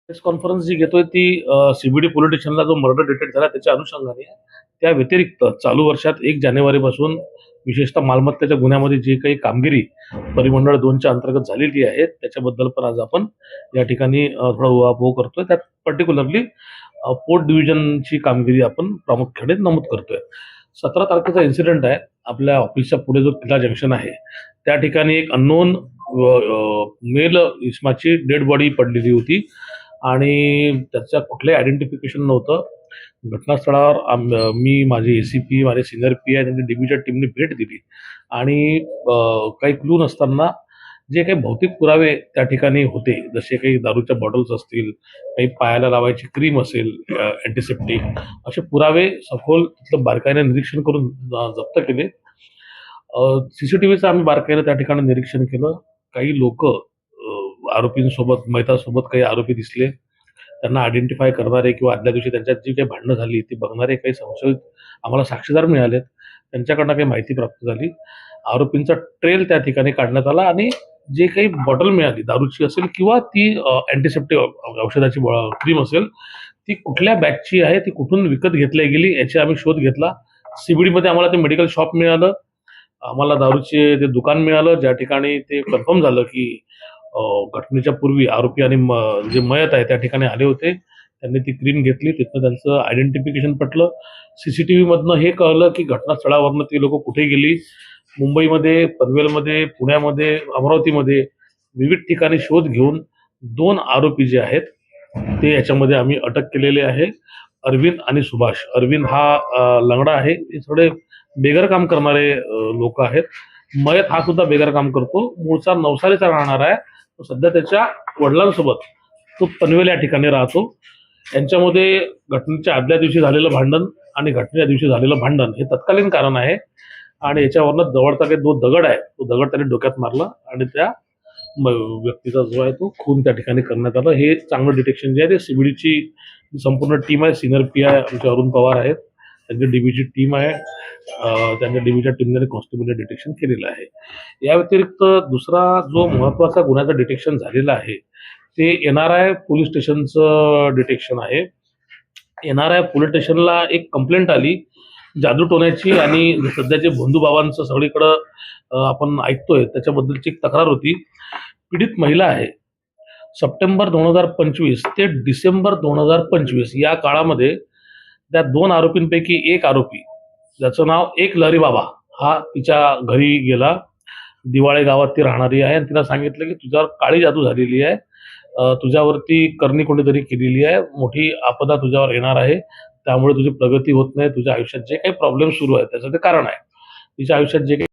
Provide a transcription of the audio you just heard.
Press conference जी घेतोय ती CBD police स्टेशनला जो मर्डर डिटेक्ट झाला त्याच्या अनुषंगाने आहे. त्या व्यतिरिक्त चालू वर्षात 1 जानेवारीपासून विशेषतः मालमत्तेच्या गुन्ह्यामध्ये जी काही कामगिरी परिमंडळ 2च्या अंतर्गत झालेली आहे त्याच्याबद्दल पण आज आपण या ठिकाणी थोडा उहापोह करतोय. त्यात पर्टिक्युलरली पोर्ट डिव्हिजनची कामगिरी आपण प्रामुख्याने नमूद करतोय. 17 तारखेचा इन्सिडेंट आहे. आपल्या ऑफिसच्या पुढे जो किल्ला जंक्शन आहे त्या ठिकाणी एक अननोन मेल इसमाची डेड बॉडी पडलेली होती आणि त्याचं कुठलंही आयडेंटिफिकेशन नव्हतं. घटनास्थळावर मी, माझे एसीपी, माझे सिनियर पीआय त्यांच्या डीबीच्या टीमने भेट दिली आणि काही क्लू नसताना जे काही भौतिक पुरावे त्या ठिकाणी होते, जसे काही दारूच्या बॉटल्स असतील, काही पायाला लावायची क्रीम असेल अँटिसेप्टिक, असे पुरावे सखोल तिथलं बारकाईने निरीक्षण करून जप्त केले. सीसीटीव्हीचं आम्ही बारकाईने त्या ठिकाणी निरीक्षण केलं. काही लोक आरोपींसोबत मैतासोबत काही आरोपी दिसले. त्यांना आयडेंटिफाय करणारे किंवा आदल्या दिवशी त्यांच्यात जी काही भांडणं झाली ती बघणारे काही संशयित आम्हाला साक्षीदार मिळालेत. त्यांच्याकडनं काही माहिती प्राप्त झाली. आरोपींचा ट्रेल त्या ठिकाणी काढण्यात आला आणि जे काही बॉटल मिळाली दारूची असेल किंवा ती अँटिसेप्टिक औषधाची क्रीम असेल, ती कुठल्या बॅचची आहे, ती कुठून विकत घेतली गेली याची आम्ही शोध घेतला. सीबीडीमध्ये आम्हाला ते मेडिकल शॉप मिळालं. आम्हाला दारूचे ते दुकान मिळालं ज्या ठिकाणी ते कन्फर्म झालं की घटनेच्या पूर्वी आरोपी आणि जे मयत आहे त्या ठिकाणी आले होते. त्यांनी ती क्रीम घेतली. तिथनं त्यांचं आयडेंटिफिकेशन पटलं. सीसीटीव्हीमधनं हे कळलं की घटनास्थळावरनं ती लोक कुठे गेली. मुंबईमध्ये, पनवेलमध्ये, पुण्यामध्ये, अमरावतीमध्ये विविध ठिकाणी शोध घेऊन 2 आरोपी जे आहेत ते याच्यामध्ये आम्ही अटक केलेले आहे. अरविंद आणि सुभाष. अरविंद हा लंगडा आहे. हे थोडे बेघर काम करणारे लोक आहेत. मयत हा सुद्धा बेघर काम करतो. मूळचा नवसारीचा राहणार आहे. तो सध्या त्याच्या वडिलांसोबत तो पनवेल या ठिकाणी राहतो. यांच्यामध्ये घटनेच्या आदल्या दिवशी झालेलं भांडण आणि घटनेच्या दिवशी झालेलं भांडण हे तत्कालीन कारण आहे आणि याच्यावरनं जवळचा काही 2 दगड आहे तो दगड त्याने डोक्यात मारला आणि त्या व्यक्तीचा जो आहे तो खून त्या ठिकाणी करण्यात आला. हे चांगलं डिटेक्शन जे आहे ते सीबीडीची संपूर्ण टीम आहे. सिनियर पीआय आमचे अरुण पवार आहेत. त्यांची डीबीची टीम आहे. त्यांच्या डीबीच्या टीमने कॉन्स्टेबलने डिटेक्शन केलेलं आहे. या व्यतिरिक्त दुसरा जो महत्त्वाचा गुन्ह्याचं डिटेक्शन झालेलं आहे ते एनआरआय पोलीस स्टेशनचं डिटेक्शन आहे. एनआरआय पोलीस स्टेशनला एक कंप्लेंट आली जादूटोण्याची आणि सध्याचे भोंदूबाबांचं सगळीकडं आपण ऐकतोय त्याच्याबद्दलची एक तक्रार होती. पीडित महिला आहे. सप्टेंबर 2025 ते डिसेंबर 2025 या काळामध्ये त्या 2 आरोपींपैकी एक आरोपी ज्याचं नाव एक लहरी बाबा हा तिच्या घरी गेला. दिवाळे गावात ती राहणारी आहे आणि तिला सांगितलं की तुझ्यावर काळी जादू झालेली आहे. तुझ्यावरती करणी कोणीतरी केलेली आहे. मोठी आपदा तुझ्यावर येणार आहे. त्यामुळे तुझी प्रगती होत नाही. तुझ्या आयुष्यात जे काही प्रॉब्लेम सुरू आहे त्याचं ते कारण आहे. तिच्या आयुष्यात जे काही